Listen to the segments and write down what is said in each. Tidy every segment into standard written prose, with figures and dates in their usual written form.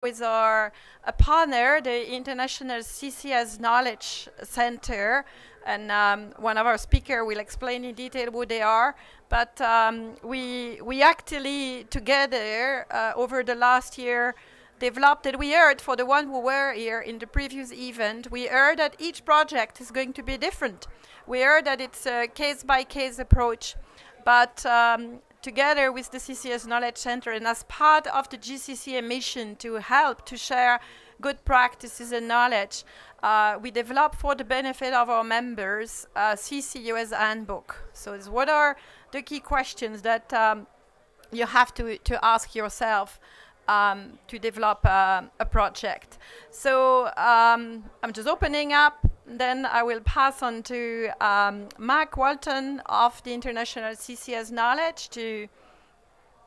with our partner, the International CCS Knowledge Center, and one of our speakers will explain in detail who they are. But we actually together over the last year developed it. We heard, for the one who were here in the previous event, we heard that each project is going to be different. We heard that it's a case-by-case approach, but together with the CCS Knowledge Center and as part of the GCCA mission to help to share good practices and knowledge, we developed for the benefit of our members a CCUS handbook. So it's what are the key questions that you have to ask yourself to develop a project. So I'm just opening up. Then I will pass on to Mark Walton of the International CCS Knowledge to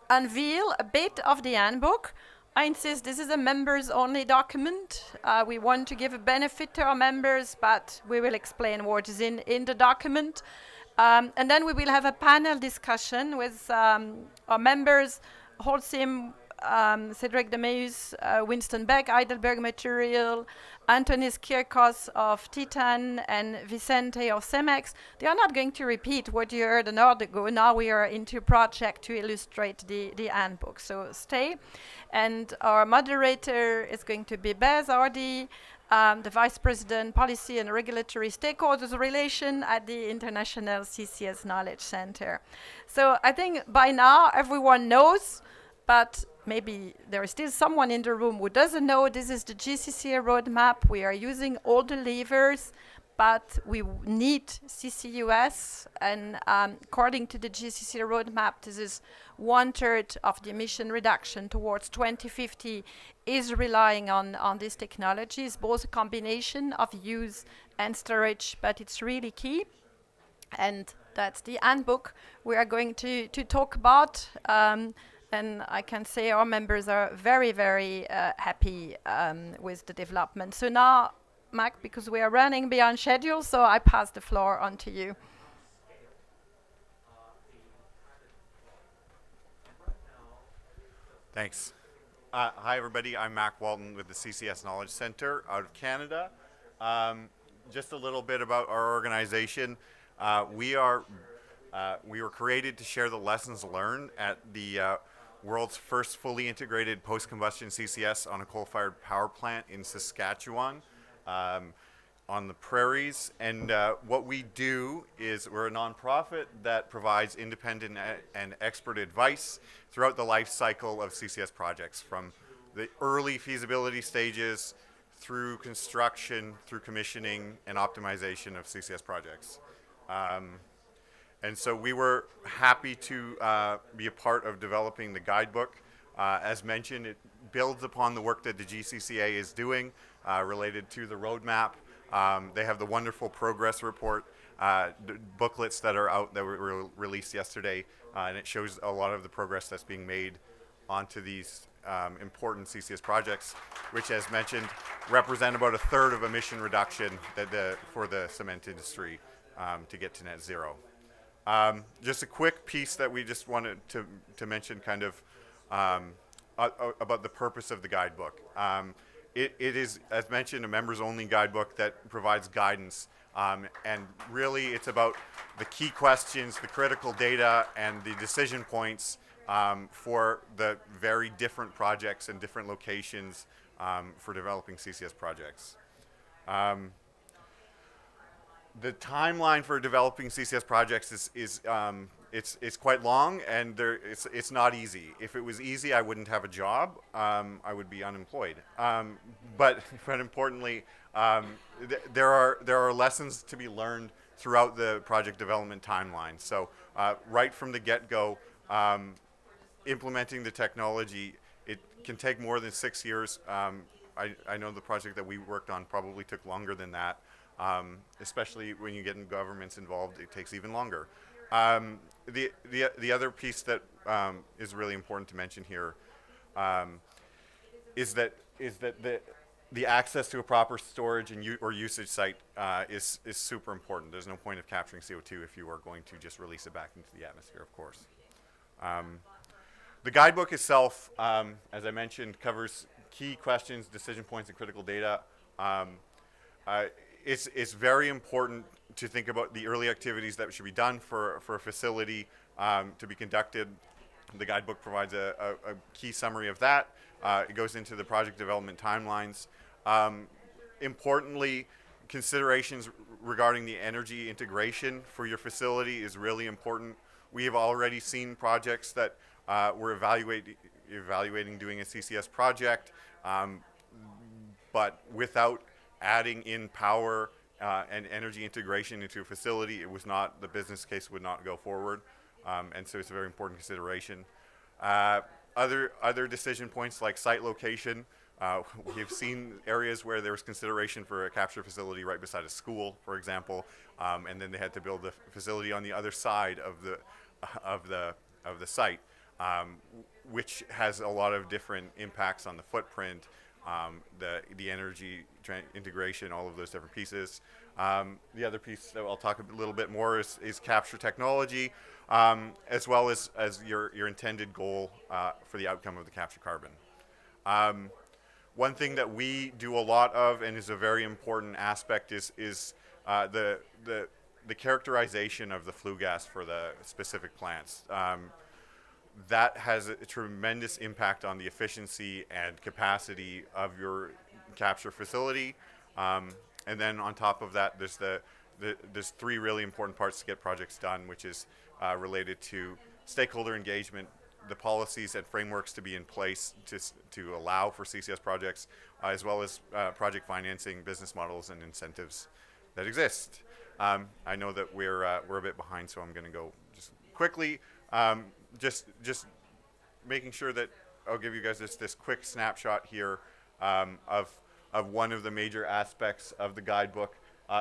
unveil a bit of the handbook. I insist this is a members-only document. We want to give a benefit to our members, but we will explain what is in the document. And then we will have a panel discussion with our members, Holcim, Cedric Demeus, Winston Beck, Heidelberg Material, Antonis Kirkos of Titan, and Vicente of Cemex. They are not going to repeat what you heard an hour ago. Now we are into a project to illustrate the handbook. So stay. And our moderator is going to be Bez Ardi, the Vice President, Policy and Regulatory Stakeholders Relation at the International CCS Knowledge Center. So I think by now everyone knows, but maybe there is still someone in the room who doesn't know this is the GCCA roadmap. We are using all the levers, but we need CCUS. And according to the GCCA roadmap, this is 1/3 of the emission reduction towards 2050 is relying on these technologies, both a combination of use and storage, but it's really key. And that's the handbook we are going to talk about. And I can say our members are very, very happy with the development. So now, Mac, because we are running beyond schedule, so I pass the floor on to you. Thanks. Hi, everybody. I'm Mac Walton with the CCS Knowledge Center out of Canada. Just a little bit about our organization. We were created to share the lessons learned at the world's first fully integrated post-combustion CCS on a coal-fired power plant in Saskatchewan on the prairies. And what we do is we're a nonprofit that provides independent and expert advice throughout the life cycle of CCS projects, from the early feasibility stages through construction, through commissioning and optimization of CCS projects. And so we were happy to be a part of developing the guidebook. As mentioned, it builds upon the work that the GCCA is doing related to the roadmap. They have the wonderful progress report, booklets that are out that were released yesterday, and it shows a lot of the progress that's being made onto these important CCS projects, which, as mentioned, represent about 1/3 of emission reduction for the cement industry to get to net zero. Just a quick piece that we just wanted to mention kind of about the purpose of the guidebook. It is, as mentioned, a members-only guidebook that provides guidance. And really it's about the key questions, the critical data, and the decision points for the very different projects and different locations for developing CCS projects. The timeline for developing CCS projects is quite long, and it's not easy. If it was easy, I wouldn't have a job. I would be unemployed. But importantly, there are lessons to be learned throughout the project development timeline. So right from the get-go, implementing the technology, it can take more than 6 years. I know the project that we worked on probably took longer than that. Especially when you get in governments involved, it takes even longer. The other piece that is really important to mention here is that the access to a proper storage and or usage site is super important. There's no point of capturing CO2 if you are going to just release it back into the atmosphere, of course. The guidebook itself, as I mentioned, covers key questions, decision points, and critical data. It's very important to think about the early activities that should be done for a facility to be conducted. The guidebook provides a key summary of that. It goes into the project development timelines. Importantly, considerations regarding the energy integration for your facility is really important. We have already seen projects that we're evaluating doing a CCS project, but without adding in power and energy integration into a facility, the business case would not go forward. And so it's a very important consideration. Other decision points like site location. We've seen areas where there was consideration for a capture facility right beside a school, for example, and then they had to build the facility on the other side of the site, which has a lot of different impacts on the footprint, the energy integration, all of those different pieces. The other piece that I'll talk a little bit more is capture technology, as well as your intended goal for the outcome of the capture carbon. One thing that we do a lot of, and is a very important aspect, is the characterization of the flue gas for the specific plants. That has a tremendous impact on the efficiency and capacity of your capture facility. And then on top of that, there's three really important parts to get projects done, which is related to stakeholder engagement, the policies and frameworks to be in place to allow for CCS projects, as well as project financing, business models, and incentives that exist. I know that we're a bit behind, so I'm going to go just quickly. Just making sure that I'll give you guys this quick snapshot here of one of the major aspects of the guidebook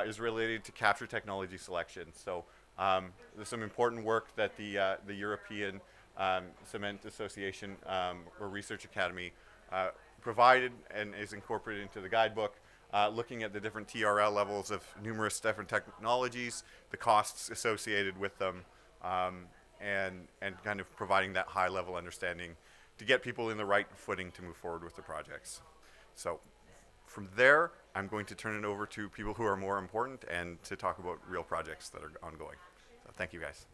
is related to capture technology selection. So there's some important work that the European Cement Association or Research Academy provided and is incorporated into the guidebook, looking at the different TRL levels of numerous different technologies, the costs associated with them, and kind of providing that high level understanding to get people in the right footing to move forward with the projects. So from there, I'm going to turn it over to people who are more important and to talk about real projects that are ongoing. So thank you, guys.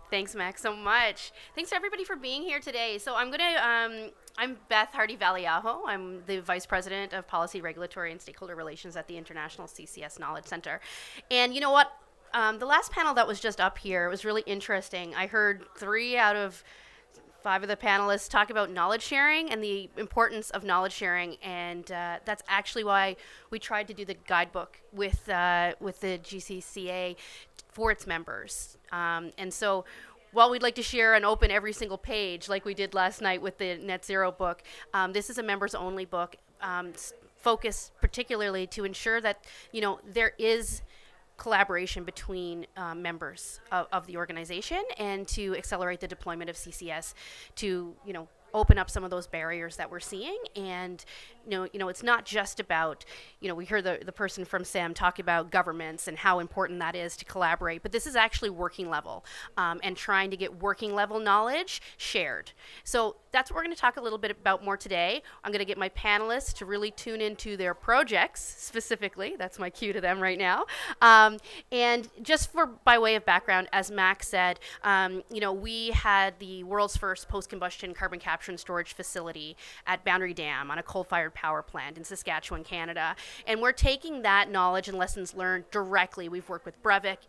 Thanks, Max, so much. Thanks to everybody for being here today. So I'm Beth Hardy-Vallejo. I'm the Vice President of Policy, Regulatory, and Stakeholder Relations at the International CCS Knowledge Center. And you know what? The last panel that was just up here was really interesting. I heard 3 out of 5 of the panelists talk about knowledge sharing and the importance of knowledge sharing, and that's actually why we tried to do the guidebook with the GCCA for its members. And so while we'd like to share and open every single page like we did last night with the Net Zero book, this is a members only book focused particularly to ensure that there is collaboration between members of the organization and to accelerate the deployment of CCS to open up some of those barriers that we're seeing. And it's not just about, we heard the person from SAM talk about governments and how important that is to collaborate, but this is actually working level and trying to get working level knowledge shared. So that's what we're going to talk a little bit about more today. I'm going to get my panelists to really tune into their projects specifically. That's my cue to them right now. And just by way of background, as Max said, we had the world's first post-combustion carbon capture and storage facility at Boundary Dam on a coal-fired power plant in Saskatchewan, Canada. And we're taking that knowledge and lessons learned directly. We've worked with Brevik.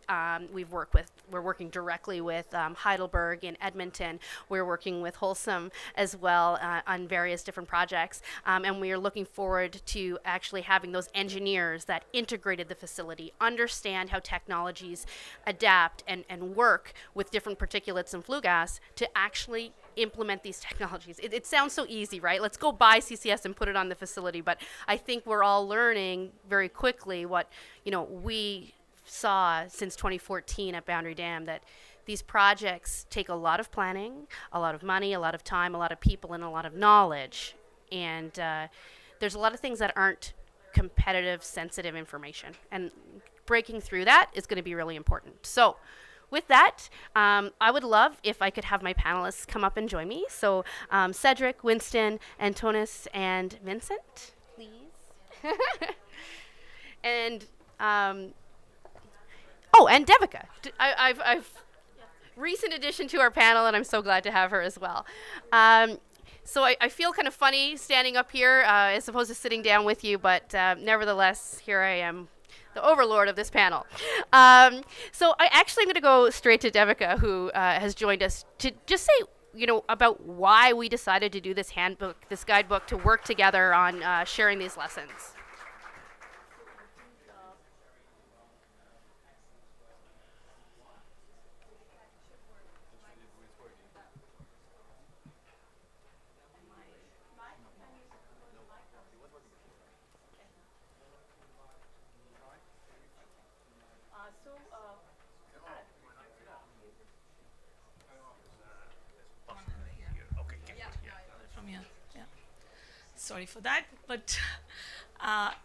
We're working directly with Heidelberg in Edmonton. We're working with Wholesome as well on various different projects. And we are looking forward to actually having those engineers that integrated the facility understand how technologies adapt and work with different particulates and flue gas to actually implement these technologies. It sounds so easy, right? Let's go buy CCS and put it on the facility. But I think we're all learning very quickly what we saw since 2014 at Boundary Dam, that these projects take a lot of planning, a lot of money, a lot of time, a lot of people, and a lot of knowledge. And there's a lot of things that aren't competitive, sensitive information. And breaking through that is going to be really important. So with that, I would love if I could have my panelists come up and join me. So Cedric, Winston, Antonis, and Vincent, please. And oh, and Devika. I've recent addition to our panel, and I'm so glad to have her as well. So I feel kind of funny standing up here as opposed to sitting down with you, but nevertheless, here I am, the overlord of this panel. So I actually am going to go straight to Devika, who has joined us to just say, about why we decided to do this handbook, this guidebook, to work together on sharing these lessons. From here. Yeah. Sorry for that, but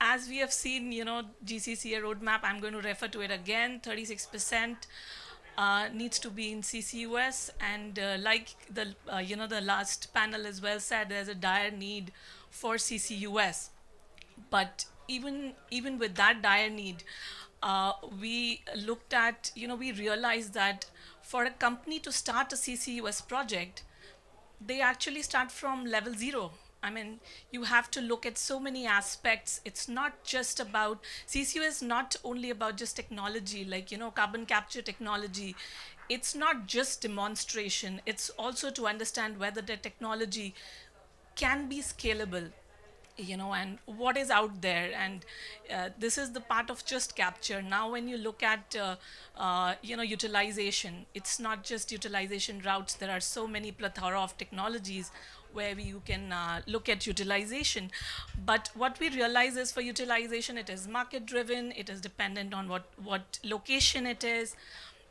as we have seen, GCCA roadmap, I'm going to refer to it again. 36% needs to be in CCUS, and like the last panel as well said, there's a dire need for CCUS. But even with that dire need, we looked at, we realized that for a company to start a CCUS project, they actually start from level 0. I mean, you have to look at so many aspects. It's not just about, CCUS is not only about just technology, like, carbon capture technology. It's not just demonstration. It's also to understand whether the technology can be scalable, and what is out there. And this is the part of just capture. Now, when you look at, utilization, it's not just utilization routes. There are so many plethora of technologies where you can look at utilization. But what we realize is for utilization, it is market driven. It is dependent on what location it is.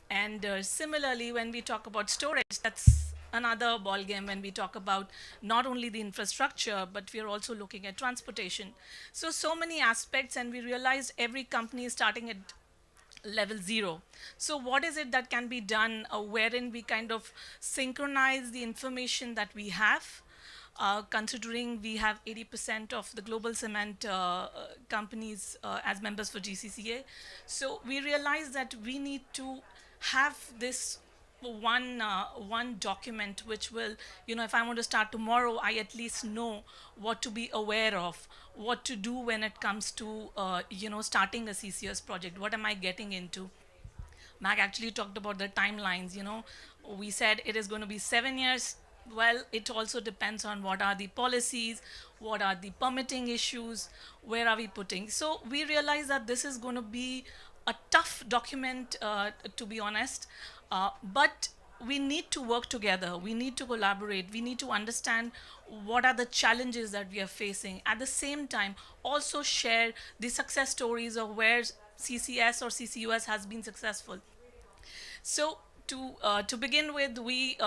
And similarly, when we talk about storage, that's another ballgame when we talk about not only the infrastructure, but we are also looking at transportation. So many aspects, and we realized every company is starting at level 0. So what is it that can be done wherein we kind of synchronize the information that we have, considering we have 80% of the global cement companies as members for GCCA. So we realized that we need to have this one document which will, if I want to start tomorrow, I at least know what to be aware of, what to do when it comes to, starting a CCS project. What am I getting into? Mac actually talked about the timelines. We said it is going to be 7 years. Well, it also depends on what are the policies, what are the permitting issues, where are we putting. So we realized that this is going to be a tough document, to be honest, but we need to work together. We need to collaborate. We need to understand what are the challenges that we are facing. At the same time, also share the success stories of where CCS or CCUS has been successful. So to begin with, we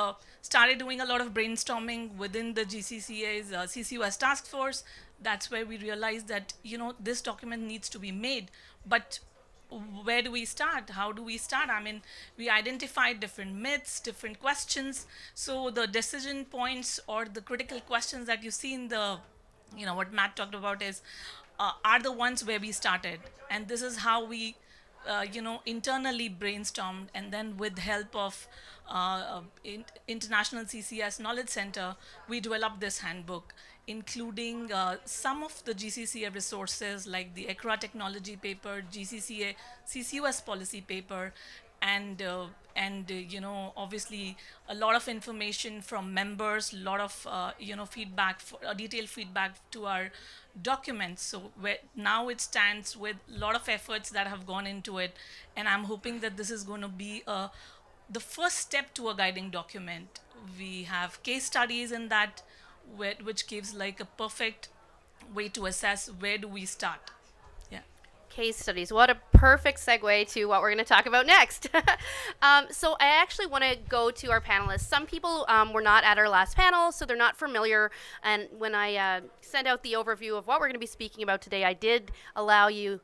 started doing a lot of brainstorming within the GCCA's CCUS task force. That's where we realized that, this document needs to be made. But where do we start? How do we start? I mean, we identified different myths, different questions. So the decision points or the critical questions that you see in the, what Matt talked about is, are the ones where we started. And this is how we, internally brainstormed, and then with help of International CCS Knowledge Center, we developed this handbook, including some of the GCCA resources like the ECRA technology paper, GCCA CCUS policy paper, and obviously a lot of information from members, a lot of feedback, detailed feedback to our documents. So now it stands with a lot of efforts that have gone into it, and I'm hoping that this is going to be the first step to a guiding document. We have case studies in that, which gives like a perfect way to assess where do we start. Yeah. Case studies. What a perfect segue to what we're going to talk about next. So I actually want to go to our panelists. Some people were not at our last panel, so they're not familiar. And when I sent out the overview of what we're going to be speaking about today, I did allow you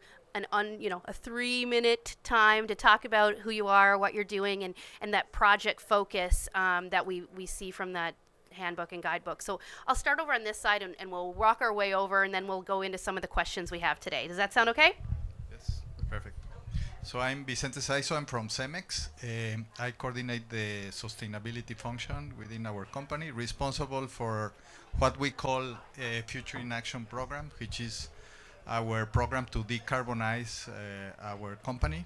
a 3-minute time to talk about who you are, what you're doing, and that project focus that we see from that handbook and guidebook. So I'll start over on this side, and we'll walk our way over, and then we'll go into some of the questions we have today. Does that sound okay? Yes, perfect. So I'm Vicente Saizo, I'm from CEMEX. I coordinate the sustainability function within our company, responsible for what we call a Future in Action program, which is our program to decarbonize our company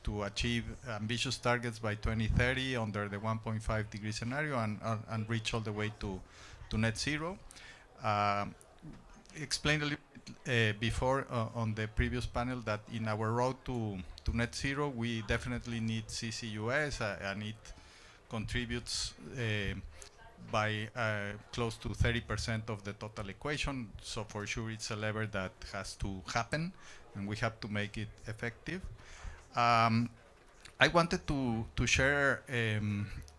to achieve ambitious targets by 2030 under the 1.5 degree scenario and reach all the way to net zero. Explained a little bit before on the previous panel that in our road to net zero, we definitely need CCUS, and it contributes by close to 30% of the total equation. So for sure, it's a lever that has to happen, and we have to make it effective. I wanted to share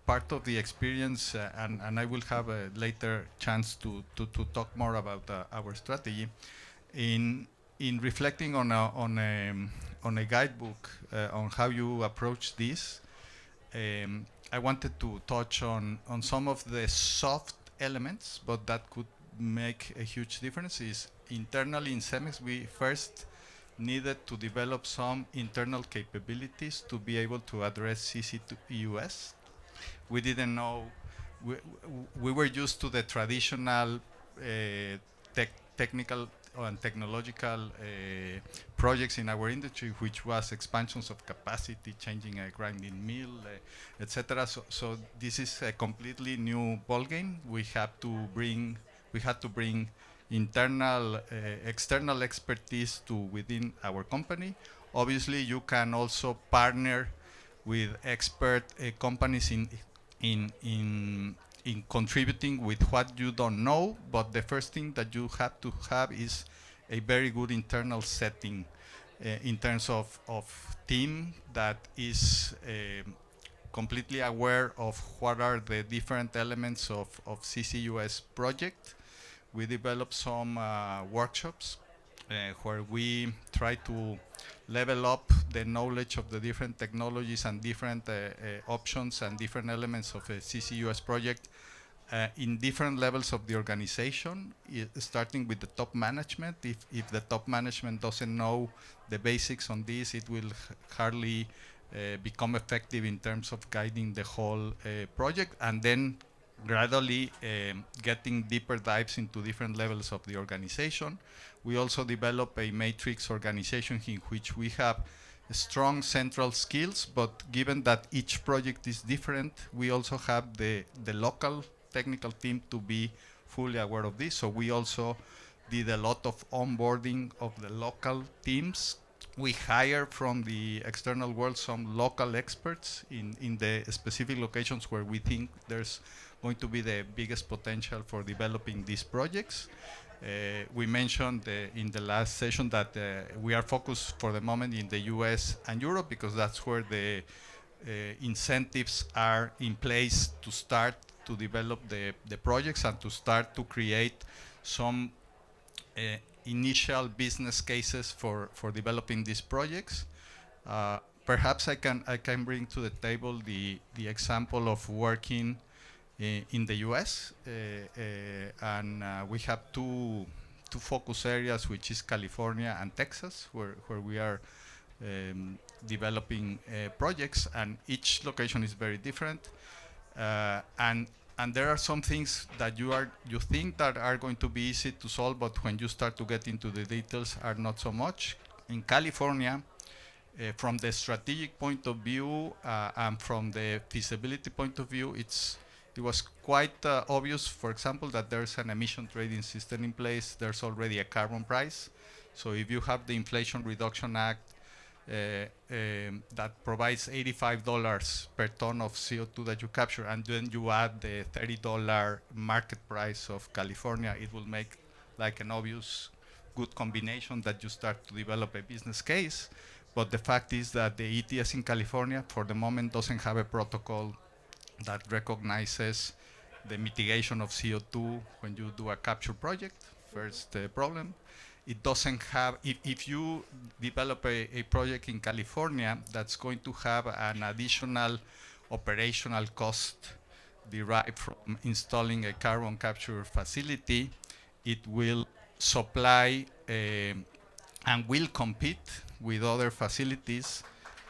part of the experience, and I will have a later chance to talk more about our strategy in reflecting on a guidebook on how you approach this. I wanted to touch on some of the soft elements, but that could make a huge difference. Is internally in CEMEX, we first needed to develop some internal capabilities to be able to address CCUS. We didn't know, we were used to the traditional technical and technological projects in our industry, which was expansions of capacity, changing a grinding mill, etc. So this is a completely new ballgame. We had to bring internal, external expertise to within our company. Obviously, you can also partner with expert companies in contributing with what you don't know, but the first thing that you have to have is a very good internal setting in terms of team that is completely aware of what are the different elements of CCUS project. We developed some workshops where we try to level up the knowledge of the different technologies and different options and different elements of a CCUS project in different levels of the organization, starting with the top management. If the top management doesn't know the basics on this, it will hardly become effective in terms of guiding the whole project, and then gradually getting deeper dives into different levels of the organization. We also develop a matrix organization in which we have strong central skills, but given that each project is different, we also have the local technical team to be fully aware of this. So we also did a lot of onboarding of the local teams. We hire from the external world some local experts in the specific locations where we think there's going to be the biggest potential for developing these projects. We mentioned in the last session that we are focused for the moment in the US and Europe, because that's where the incentives are in place to start to develop the projects and to start to create some initial business cases for developing these projects. Perhaps I can bring to the table the example of working in the US, and we have two focus areas, which is California and Texas, where we are developing projects, and each location is very different. And there are some things that you think that are going to be easy to solve, but when you start to get into the details, are not so much. In California, from the strategic point of view and from the feasibility point of view, it was quite obvious, for example, that there's an emission trading system in place. There's already a carbon price. So if you have the Inflation Reduction Act that provides $85 per ton of CO2 that you capture, and then you add the $30 market price of California, it will make like an obvious good combination that you start to develop a business case. But the fact is that the ETS in California for the moment doesn't have a protocol that recognizes the mitigation of CO2 when you do a capture project. First problem. it doesn't have, if you develop a project in California that's going to have an additional operational cost derived from installing a carbon capture facility, it will supply and will compete with other facilities,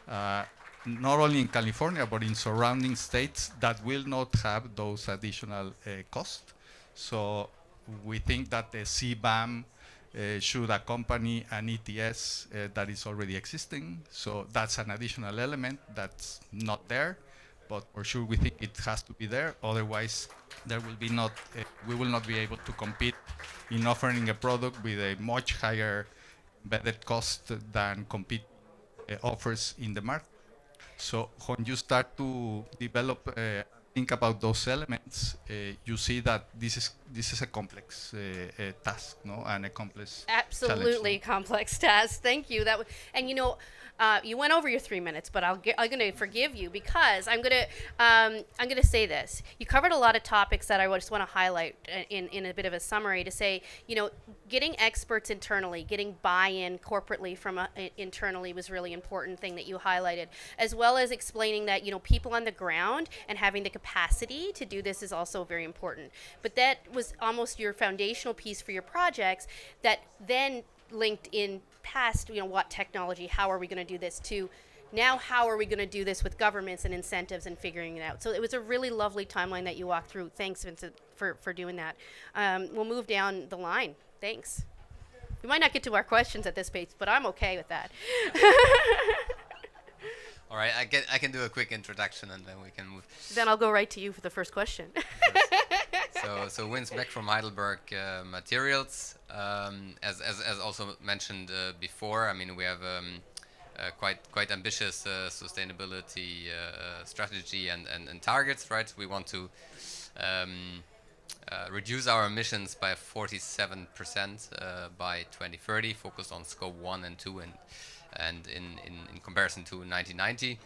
not only in California, but in surrounding states that will not have those additional costs. So we think that the CBAM should accompany an ETS that is already existing. So that's an additional element that's not there, but for sure we think it has to be there. Otherwise, there will be not, we will not be able to compete in offering a product with a much higher embedded cost than compete offers in the market. So when you start to develop, think about those elements, you see that this is a complex task, no, and a complex Absolutely challenge, complex task. Thank you. And you know, you went over your 3 minutes, but I'm going to forgive you because I'm going to say this. You covered a lot of topics that I just want to highlight in a bit of a summary to say, you know, getting experts internally, getting buy-in corporately from internally was really important thing that you highlighted, as well as explaining that, you know, people on the ground and having the capacity to do this is also very important. But that was almost your foundational piece for your projects that then linked in past, you know, what technology, how are we going to do this, to now how are we going to do this with governments and incentives and figuring it out. So it was a really lovely timeline that you walked through. Thanks, Vincent, for doing that. We'll move down the line. Thanks. We might not get to our questions at this pace, but I'm okay with that. All right, I can do a quick introduction and then we can move. Then I'll go right to you for the first question. So Vince Beck from Heidelberg Materials. As also mentioned before, I mean we have quite ambitious sustainability strategy and targets, right? We want to reduce our emissions by 47% by 2030, focused on scope 1 and 2 and in comparison to 1990.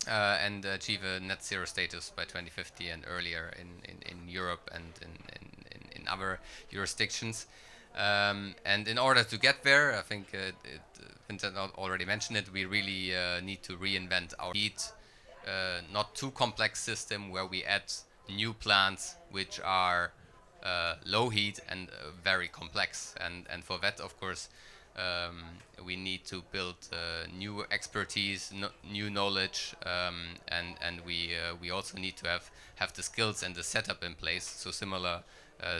And achieve a net zero status by 2050 and earlier in Europe and in other jurisdictions. And in order to get there, I think Vincent already mentioned it, we really need to reinvent our heat, not too complex system where we add new plants which are low heat and very complex. And for that, of course, we need to build new expertise, new knowledge, and we also need to have the skills and the setup in place. So similar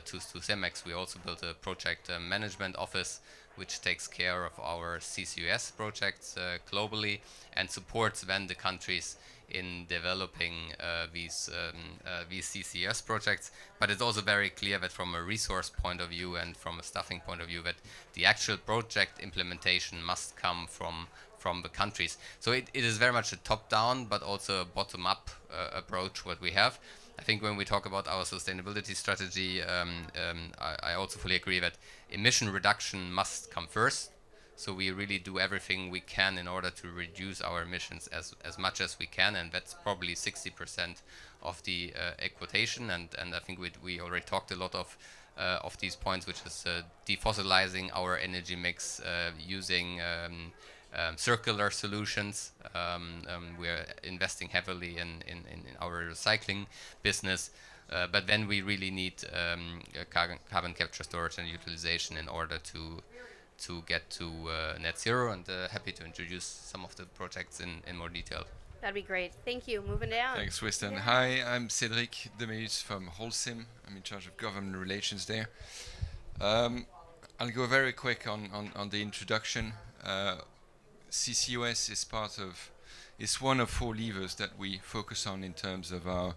to CEMEX, we also built a project management office which takes care of our CCUS projects globally and supports then the countries in developing these CCUS projects. But it's also very clear that from a resource point of view and from a staffing point of view that the actual project implementation must come from the countries. So it is very much a top-down but also a bottom-up approach what we have. I think when we talk about our sustainability strategy, I also fully agree that emission reduction must come first. So we really do everything we can in order to reduce our emissions as much as we can, and that's probably 60% of the equation. And I think we already talked a lot of these points, which is defossilizing our energy mix, using circular solutions. We're investing heavily in our recycling business. But then we really need carbon capture, storage and utilization in order to get to net zero, and happy to introduce some of the projects in more detail. That'd be great. Thank you. Moving down. Thanks, Winston. Hi, I'm Cédric Demeus from Holcim. I'm in charge of government relations there. I'll go very quick on the introduction. CCUS is one of 4 levers that we focus on in terms of our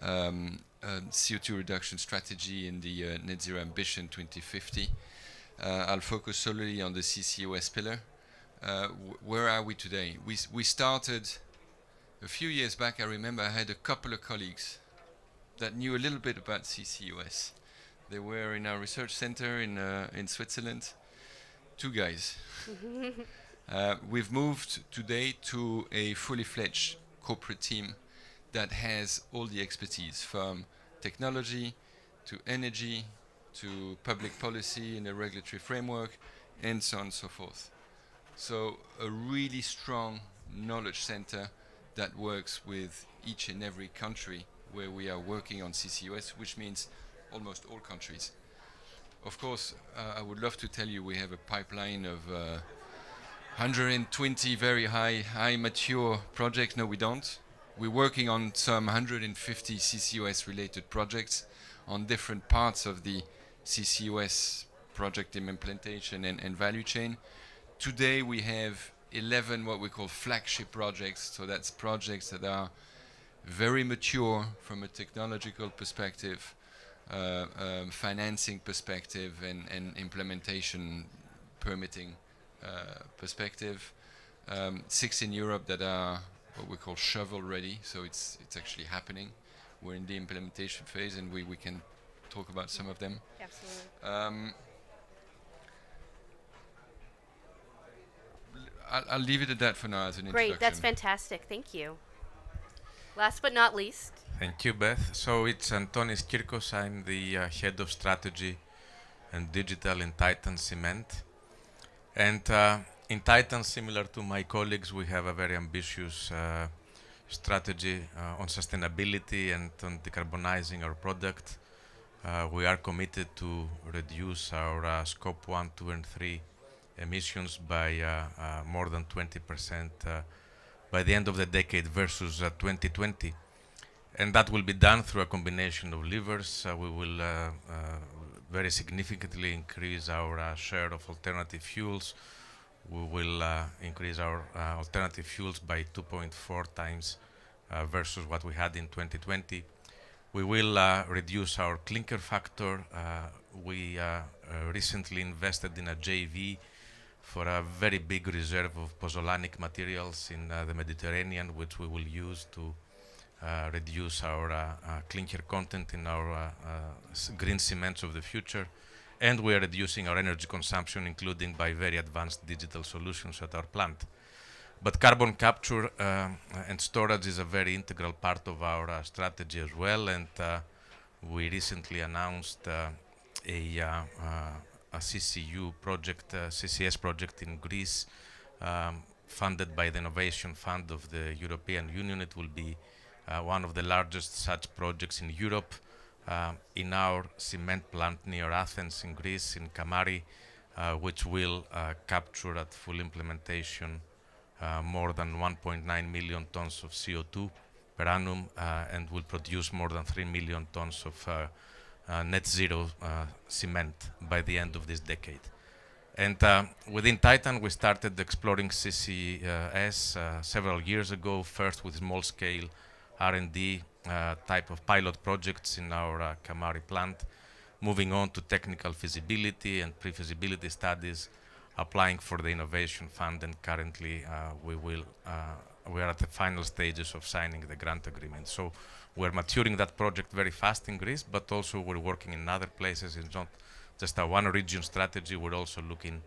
CO2 reduction strategy in the Net Zero Ambition 2050. I'll focus solely on the CCUS pillar. Where are we today? We started a few years back. I remember I had a couple of colleagues that knew a little bit about CCUS. They were in our research center in Switzerland. 2 guys. We've moved today to a fully fledged corporate team that has all the expertise from technology to energy to public policy in a regulatory framework, and so on and so forth. So a really strong knowledge center that works with each and every country where we are working on CCUS, which means almost all countries. Of course, I would love to tell you we have a pipeline of 120 very high mature projects. No, we don't. We're working on some 150 CCUS related projects on different parts of the CCUS project implementation and value chain. Today we have 11 what we call flagship projects, so that's projects that are very mature from a technological perspective, financing perspective, and implementation permitting perspective. 6 in Europe that are what we call shovel ready, so it's actually happening. We're in the implementation phase, and we can talk about some of them. Absolutely. I'll leave it at that for now as an Great, introduction. that's fantastic. Thank you. Last but not least, Thank you, Beth. So it's Antonis Kirkos. I'm the head of strategy and digital in Titan Cement. And in Titan, similar to my colleagues, we have a very ambitious strategy on sustainability and on decarbonizing our product. We are committed to reduce our scope 1, 2, and 3 emissions by more than 20% by the end of the decade versus 2020. And that will be done through a combination of levers. We will very significantly increase our share of alternative fuels. We will increase our alternative fuels by 2.4 times versus what we had in 2020. We will reduce our clinker factor. We recently invested in a JV for a very big reserve of pozzolanic materials in the Mediterranean, which we will use to reduce our clinker content in our green cements of the future. And we are reducing our energy consumption, including by very advanced digital solutions at our plant. But carbon capture and storage is a very integral part of our strategy as well. And we recently announced a CCU project, CCS project in Greece, funded by the Innovation Fund of the European Union. It will be one of the largest such projects in Europe, in our cement plant near Athens in Greece, in Kamari, which will capture at full implementation more than 1.9 million tons of CO2 per annum and will produce more than 3 million tons of net zero cement by the end of this decade. And within Titan, we started exploring CCS several years ago, first with small-scale R&D type of pilot projects in our Kamari plant, moving on to technical feasibility and pre-feasibility studies, applying for the Innovation Fund, and currently we are at the final stages of signing the grant agreement. So we're maturing that project very fast in Greece, but also we're working in other places. It's not just a one region strategy, we're also looking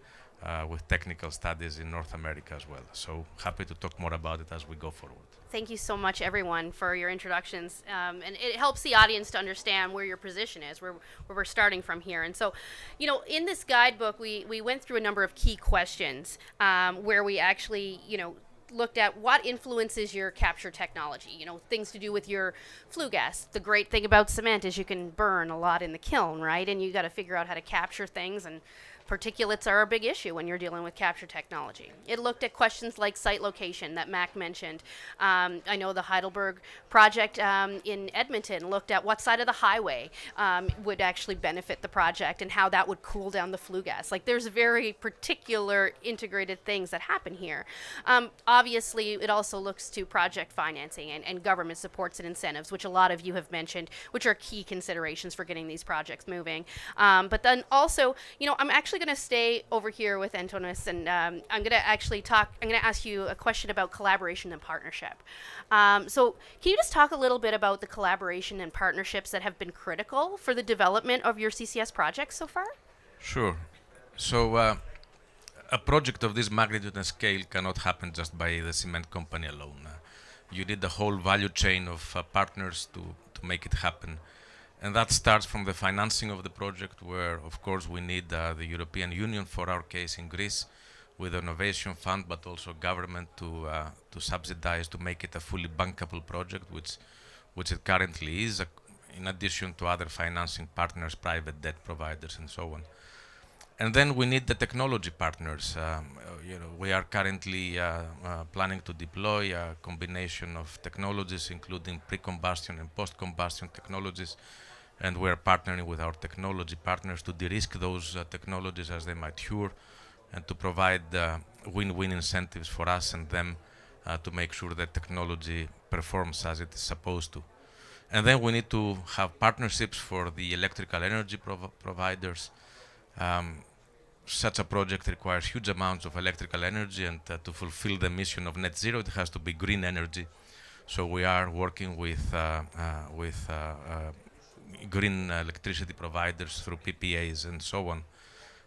with technical studies in North America as well. So happy to talk more about it as we go forward. thank you so much, everyone, for your introductions. And it helps the audience to understand where your position is, where we're starting from here. And so, you know, in this guidebook, we went through a number of key questions where we actually, you know, looked at what influences your capture technology, you know, things to do with your flue gas. The great thing about cement is you can burn a lot in the kiln, right? And you got to figure out how to capture things, and particulates are a big issue when you're dealing with capture technology. It looked at questions like site location that Mac mentioned. I know the Heidelberg project in Edmonton looked at what side of the highway would actually benefit the project and how that would cool down the flue gas. Like, there's very particular integrated things that happen here. Obviously, it also looks to project financing and government supports and incentives, which a lot of you have mentioned, which are key considerations for getting these projects moving. But then also, you know, I'm actually going to stay over here with Antonis, and I'm going to actually ask you a question about collaboration and partnership. So can you just talk a little bit about the collaboration and partnerships that have been critical for the development of your CCS projects so far? Sure. So a project of this magnitude and scale cannot happen just by the cement company alone. You need the whole value chain of partners to make it happen. And that starts from the financing of the project, where, of course, we need the European Union, for our case in Greece, with an innovation fund, but also government to subsidize, to make it a fully bankable project, which it currently is, in addition to other financing partners, private debt providers, and so on. And then we need the technology partners. We are currently planning to deploy a combination of technologies, including pre-combustion and post-combustion technologies, and we are partnering with our technology partners to de-risk those technologies as they mature, and to provide win-win incentives for us and them to make sure that technology performs as it is supposed to. And then we need to have partnerships for the electrical energy providers. Such a project requires huge amounts of electrical energy, and to fulfill the mission of net zero, it has to be green energy. So we are working with green electricity providers through PPAs and so on.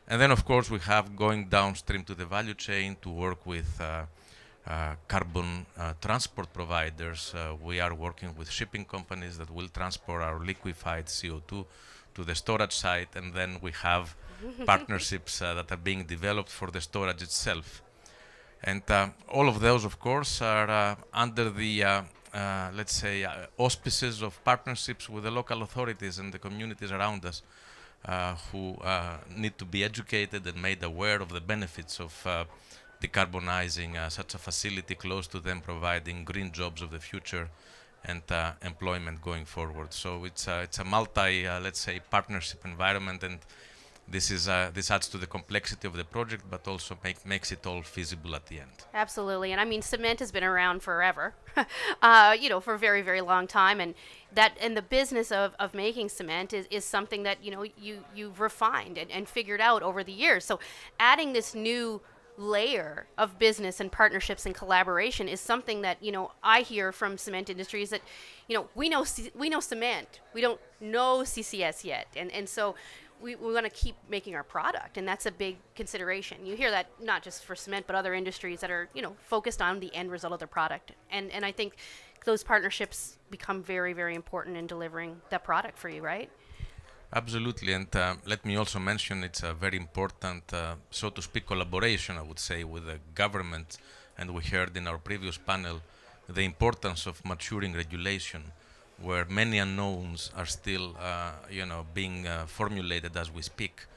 And then, of course, we have going downstream to the value chain to work with carbon transport providers. We are working with shipping companies that will transport our liquefied CO2 to the storage site, and then we have partnerships that are being developed for the storage itself. And all of those, of course, are under the, let's say, auspices of partnerships with the local authorities and the communities around us, who need to be educated and made aware of the benefits of decarbonizing such a facility close to them, providing green jobs of the future and employment going forward. So it's a multi, let's say, partnership environment, and this adds to the complexity of the project, but also makes it all feasible at the end. Absolutely, and I mean, cement has been around forever, for a very, very long time, and the business of making cement is something that you've refined and figured out over the years. So adding this new layer of business and partnerships and collaboration is something that I hear from cement industries that we know cement, we don't know CCS yet, and so we want to keep making our product, and that's a big consideration. You hear that not just for cement, but other industries that are focused on the end result of their product, and I think those partnerships become very, very important in delivering that product for you, right? Absolutely, and let me also mention it's a very important, so to speak, collaboration, I would say, with the government, and we heard in our previous panel the importance of maturing regulation, where many unknowns are still, being formulated as we speak,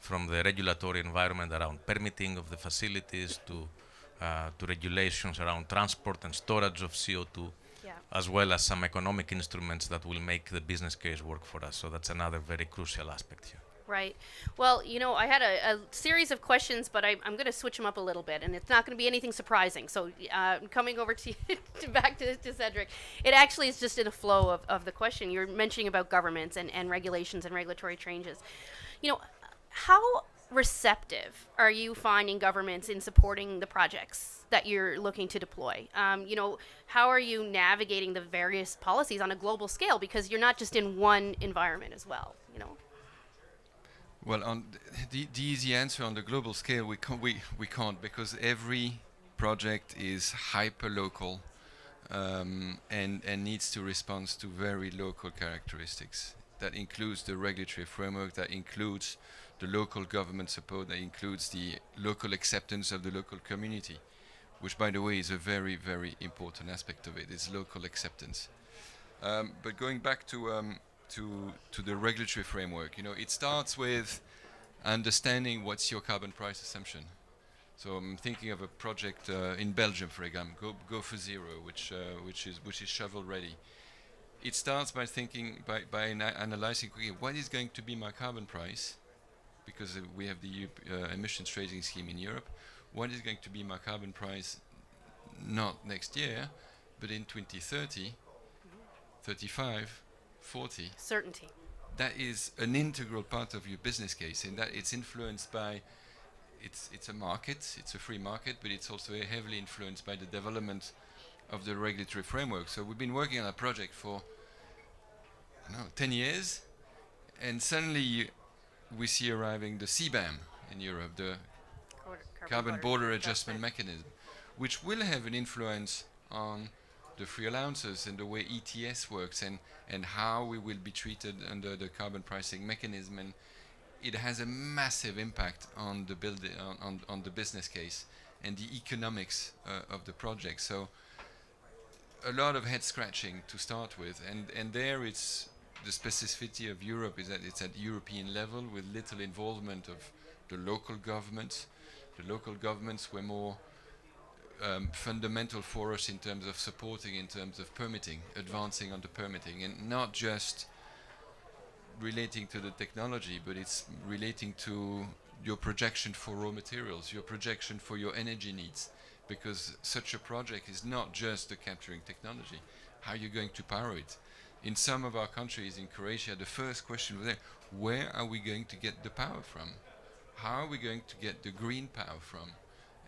from the regulatory environment around permitting of the facilities to regulations around transport and storage of CO2. Yeah. As well as some economic instruments that will make the business case work for us. So that's another very crucial aspect here. Right. Well, I had a series of questions, but I'm going to switch them up a little bit, and it's not going to be anything surprising. So coming over to back to Cedric, it actually is just in a flow of the question. You're mentioning about governments and regulations and regulatory changes. How receptive are you finding governments in supporting the projects that you're looking to deploy? How are you navigating the various policies on a global scale? Because you're not just in one environment as well, Well, on the easy answer on the global scale, we can't because every project is hyper local and needs to respond to very local characteristics. That includes the regulatory framework, that includes the local government support, that includes the local acceptance of the local community, which, by the way, is a very, very important aspect of it. It's local acceptance. But going back to the regulatory framework, it starts with understanding what's your carbon price assumption. So I'm thinking of a project in Belgium, for example, Go for Zero, which is shovel ready. It starts by thinking by analyzing, okay, what is going to be my carbon price, because we have the emissions trading scheme in Europe. What is going to be my carbon price, not next year, but in 2030, 35, 40? Certainty. That is an integral part of your business case, in that it's influenced by, it's a market, it's a free market, but it's also heavily influenced by the development of the regulatory framework. So we've been working on a project for 10 years, and suddenly we see arriving the CBAM in Europe, the Carbon Border Adjustment Mechanism, which will have an influence on the free allowances and the way ETS works and how we will be treated under the carbon pricing mechanism, and it has a massive impact on the on the business case and the economics of the project. So a lot of head scratching to start with, and there it's the specificity of Europe is that it's at European level with little involvement of the local governments. The local governments were more fundamental for us in terms of supporting, in terms of permitting, advancing on the permitting, and not just relating to the technology, but it's relating to your projection for raw materials, your projection for your energy needs, because such a project is not just the capturing technology. How are you going to power it? In some of our countries, in Croatia, the first question was there, where are we going to get the power from? How are we going to get the green power from?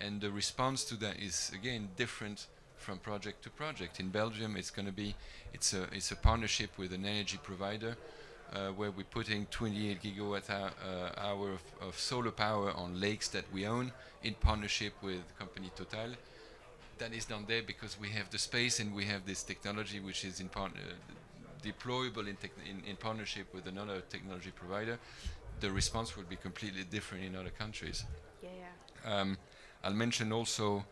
And the response to that is, again, different from project to project. In Belgium, it's going to be, it's a partnership with an energy provider where we're putting 28 gigawatt hour of solar power on lakes that we own in partnership with company Total. That is done there because we have the space and we have this technology which is in deployable in partnership with another technology provider. The response will be completely different in other countries. Yeah. I'll mention also,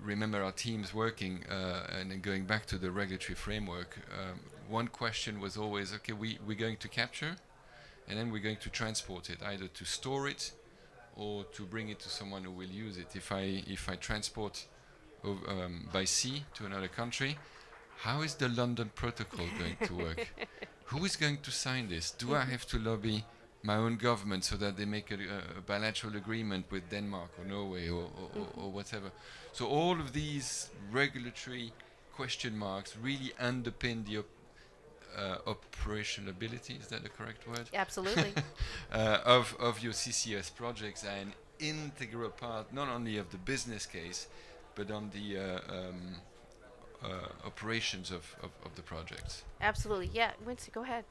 remember our teams working and then going back to the regulatory framework. One question was always, okay, we're going to capture and then we're going to transport it, either to store it or to bring it to someone who will use it. If I transport by sea to another country, how is the London Protocol going to work? Who is going to sign this? Do I have to lobby my own government so that they make a bilateral agreement with Denmark or Norway or whatever? So all of these regulatory question marks really underpin the operationality, is that the correct word? Absolutely. Of your CCUS projects, and integral part not only of the business case but on the operations of the projects. Absolutely. Yeah, Winston, go ahead.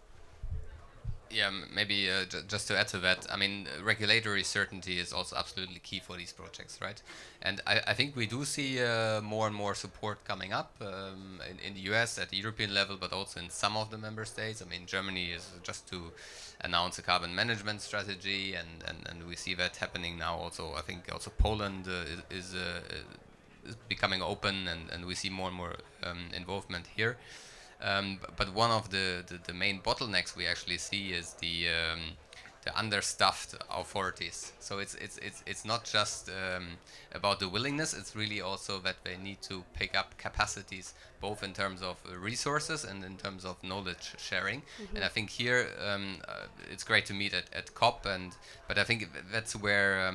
Yeah, maybe just to add to that, I mean, regulatory certainty is also absolutely key for these projects, right? And I think we do see more and more support coming up in the US at the European level, but also in some of the member states. I mean, Germany is just to announce a carbon management strategy, and we see that happening now also. I think also Poland is becoming open, and we see more and more involvement here. But one of the main bottlenecks we actually see is the understaffed authorities. So it's not just about the willingness, it's really also that they need to pick up capacities, both in terms of resources and in terms of knowledge sharing. And I think here it's great to meet at COP, but I think that's where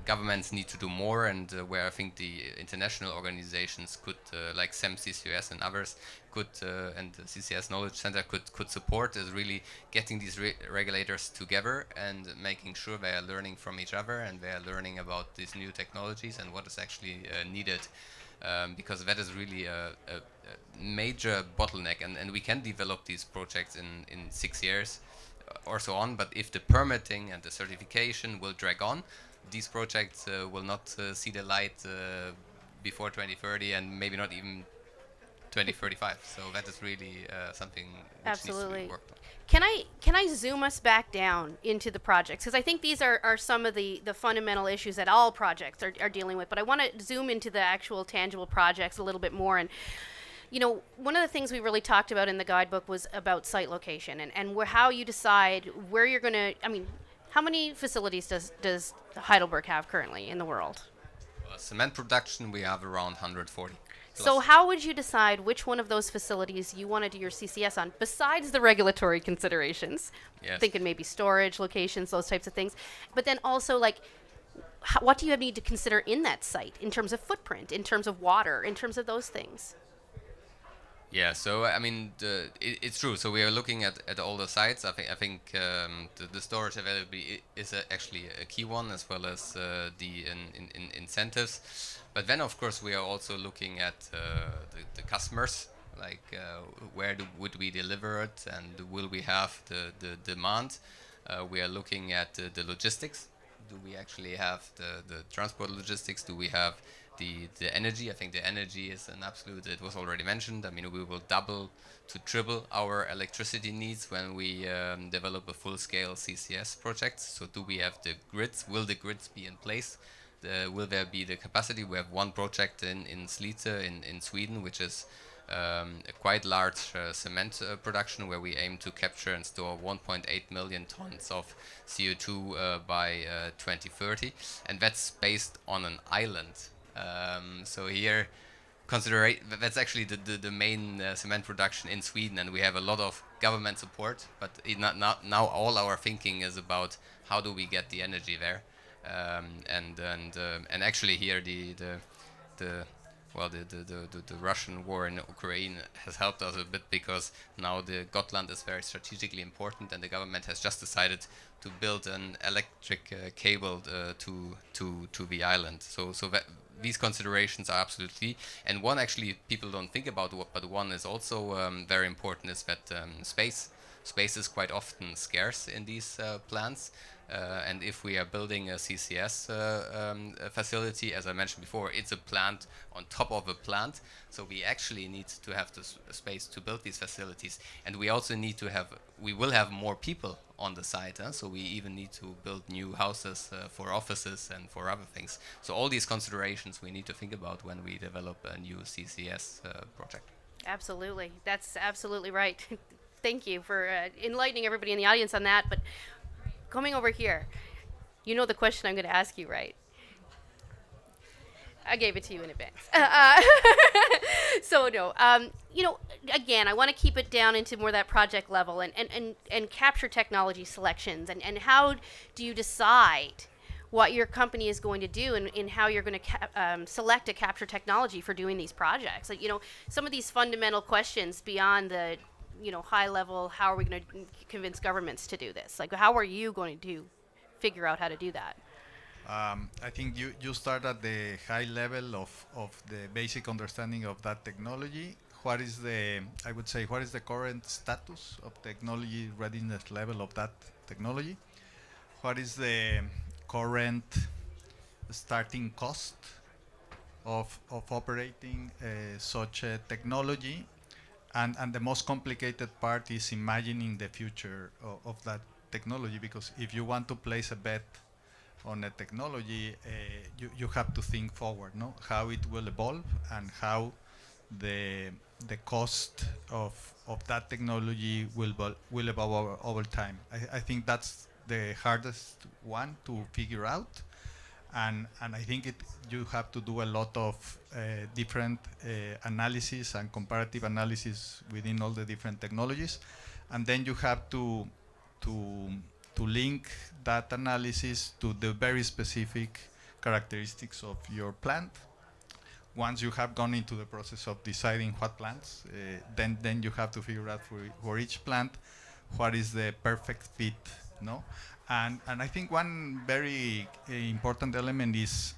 governments need to do more, and where I think the international organizations could, like CCUS and others, could and the CCS Knowledge Center could support, is really getting these regulators together and making sure they are learning from each other, and they are learning about these new technologies and what is actually needed, because that is really a major bottleneck, and we can develop these projects in 6 years or so on, but if the permitting and the certification will drag on, these projects will not see the light before 2030, and maybe not even 2035. So that is really something which Absolutely. needs to be worked on. Can I zoom us back down into the projects? Because I think these are some of the fundamental issues that all projects are dealing with. But I want to zoom into the actual tangible projects a little bit more. And, you know, one of the things we really talked about in the guidebook was about site location and how you decide where you're going to, I mean, how many facilities does Heidelberg have currently in the world? Cement production, we have around 140. So how would you decide which one of those facilities you want to do your CCS on, besides the regulatory considerations? Yes. Thinking maybe storage, locations, those types of things. But then also, like, what do you need to consider in that site in terms of footprint, in terms of water, in terms of those things? Yeah, so I mean, it's true. So we are looking at all the sites. I think the storage availability is actually a key one, as well as the incentives. But then, of course, we are also looking at the customers, like where would we deliver it, and will we have the demand? We are looking at the logistics. Do we actually have the transport logistics? Do we have the energy. I think the energy is an absolute. It was already mentioned. I mean, we will double to triple our electricity needs when we develop a full-scale CCS project. So, do we have the grids? Will the grids be in place? Will there be the capacity? We have one project in Slite in Sweden, which is a quite large cement production where we aim to capture and store 1.8 million tons of CO2 by 2030, and that's based on an island. So here, that's actually the main cement production in Sweden, and we have a lot of government support. But now all our thinking is about how do we get the energy there, and actually here the Russian war in Ukraine has helped us a bit, because now the Gotland is very strategically important, and the government has just decided to build an electric cable to the island. So that these considerations are absolutely, and one actually people don't think about, but one is also very important, is that space is quite often scarce in these plants. And if we are building a CCS facility, as I mentioned before, it's a plant on top of a plant. So we actually need to have the space to build these facilities. And we also need to we will have more people on the site. So we even need to build new houses for offices and for other things. So all these considerations we need to think about when we develop a new CCS project. Absolutely. That's absolutely right. Thank you for enlightening everybody in the audience on that. But coming over here, you know the question I'm going to ask you, right? I gave it to you in advance. So no, again, I want to keep it down into more that project level and capture technology selections, and how do you decide what your company is going to do and how you're going to select a capture technology for doing these projects? Like, some of these fundamental questions beyond the high level, how are we going to convince governments to do this? Like, how are you going to figure out how to do that? I think you start at the high level of the basic understanding of that technology. What is the current status of technology readiness level of that technology? What is the current starting cost of operating such a technology? And the most complicated part is imagining the future of that technology, because if you want to place a bet on a technology, you have to think forward, no? How it will evolve and how the cost of that technology will evolve over time. I think that's the hardest one to figure out. And I think you have to do a lot of different analysis and comparative analysis within all the different technologies, and then you have to link that analysis to the very specific characteristics of your plant. Once you have gone into the process of deciding what plants, then you have to figure out for each plant what is the perfect fit, no? And I think one very important element is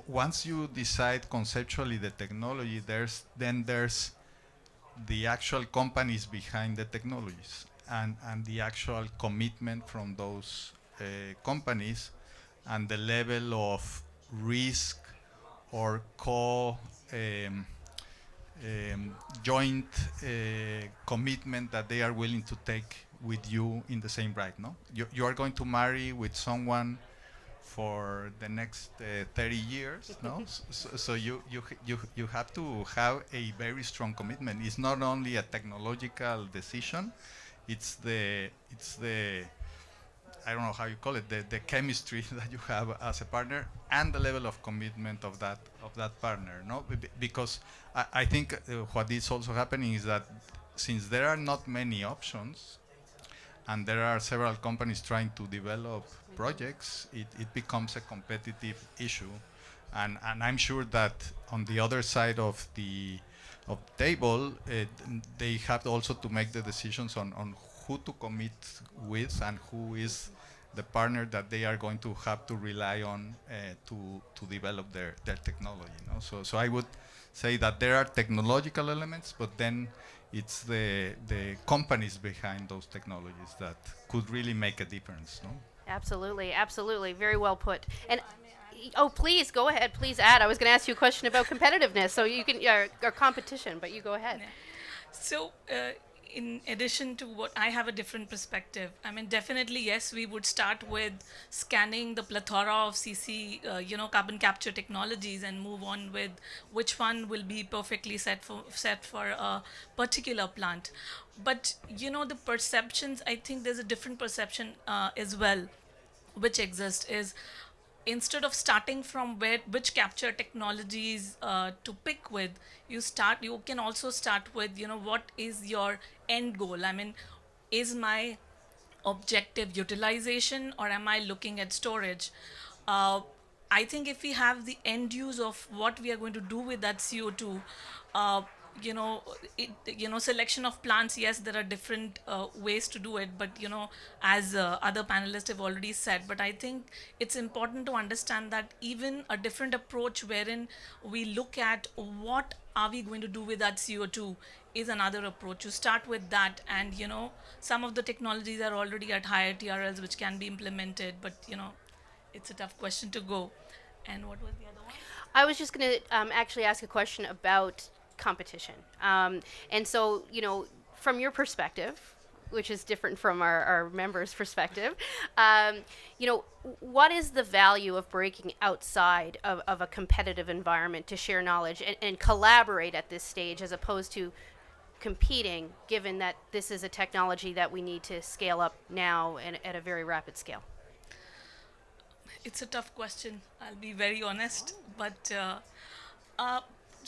once you decide conceptually the technology, there's the actual companies behind the technologies and the actual commitment from those companies, and the level of risk or joint commitment that they are willing to take with you in the same ride, no? You are going to marry with someone for the next 30 years, no? So you have to have a very strong commitment. It's not only a technological decision, it's the I don't know how you call it, the chemistry that you have as a partner, and the level of commitment of that partner, no? Because I think what is also happening is that since there are not many options, and there are several companies trying to develop projects, it becomes a competitive issue. And I'm sure that on the other side of the table, they have also to make the decisions on who to commit with and who is the partner that they are going to have to rely on to develop their technology. No? So I would say that there are technological elements, but then it's the companies behind those technologies that could really make a difference. No? Absolutely, absolutely. Very well put. And Oh, please go ahead. Please add. I was going to ask you a question about competitiveness, so you can or competition, but you go ahead. So, in addition to what I have a different perspective. I mean, definitely yes, we would start with scanning the plethora of carbon capture technologies and move on with which one will be perfectly set for a particular plant. But the perceptions. I think there's a different perception as well, which exists is instead of starting from which capture technologies to pick with, you can also start with what is your end goal. I mean, is my objective utilization or am I looking at storage? uh, I think if we have the end use of what we are going to do with that CO2, uh, you know, selection of plants, yes, there are different ways to do it, but as other panelists have already said, but I think it's important to understand that even a different approach wherein we look at what are we going to do with that CO2 is another approach. You start with that, and some of the technologies are already at higher TRLs which can be implemented, but it's a tough question to go. And what was the other one? I was just going to actually ask a question about competition. And so, from your perspective, which is different from our members' perspective, what is the value of breaking outside of a competitive environment to share knowledge and collaborate at this stage as opposed to competing, given that this is a technology that we need to scale up now and at a very rapid scale? It's a tough question. I'll be very honest, but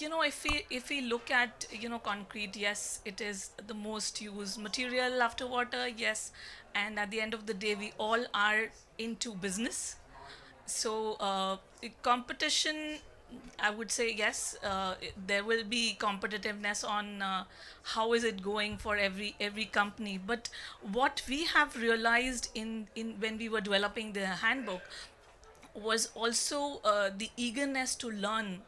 if we look at concrete, yes, it is the most used material after water, yes, and at the end of the day, we all are into business. So competition, I would say yes, there will be competitiveness on how is it going for every company. But what we have realized in when we were developing the handbook was also the eagerness to learn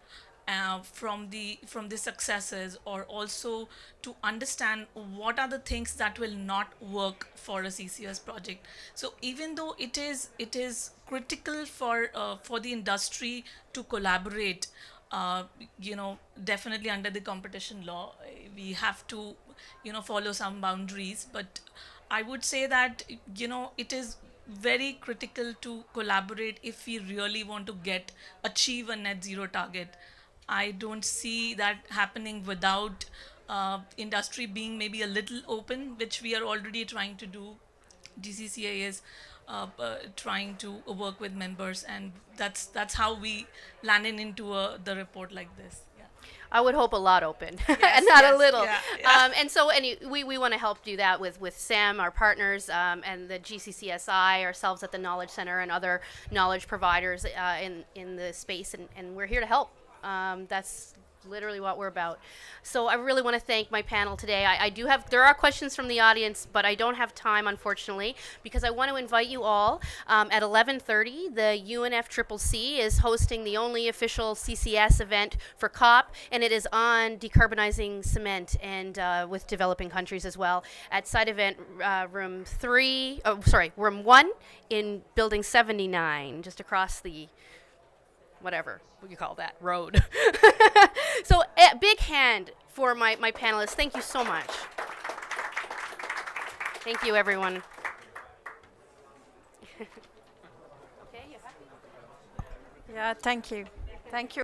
from the successes, or also to understand what are the things that will not work for a CCUS project. So even though it is critical for the industry to collaborate, definitely under the competition law, we have to follow some boundaries. But I would say that it is very critical to collaborate if we really want to achieve a net zero target. I don't see that happening without industry being maybe a little open, which we are already trying to do. GCCA is trying to work with members, and that's how we landed into the report like this. I would hope a lot open, Yes, and not yes, a little. yeah. And so, we want to help do that with SEM, our partners, and the GCCSI, ourselves at the Knowledge Center, and other knowledge providers in the space, and we're here to help. That's literally what we're about. So I really want to thank my panel today. There are questions from the audience, but I don't have time, unfortunately, because I want to invite you all. At 11:30, the UNFCCC is hosting the only official CCS event for COP, and it is on decarbonizing cement and with developing countries as well, at side event room 1 in building 79, just across the whatever you call that road. So a big hand for my panelists. Thank you so much. Thank you, everyone. Yeah, thank you. Thank you.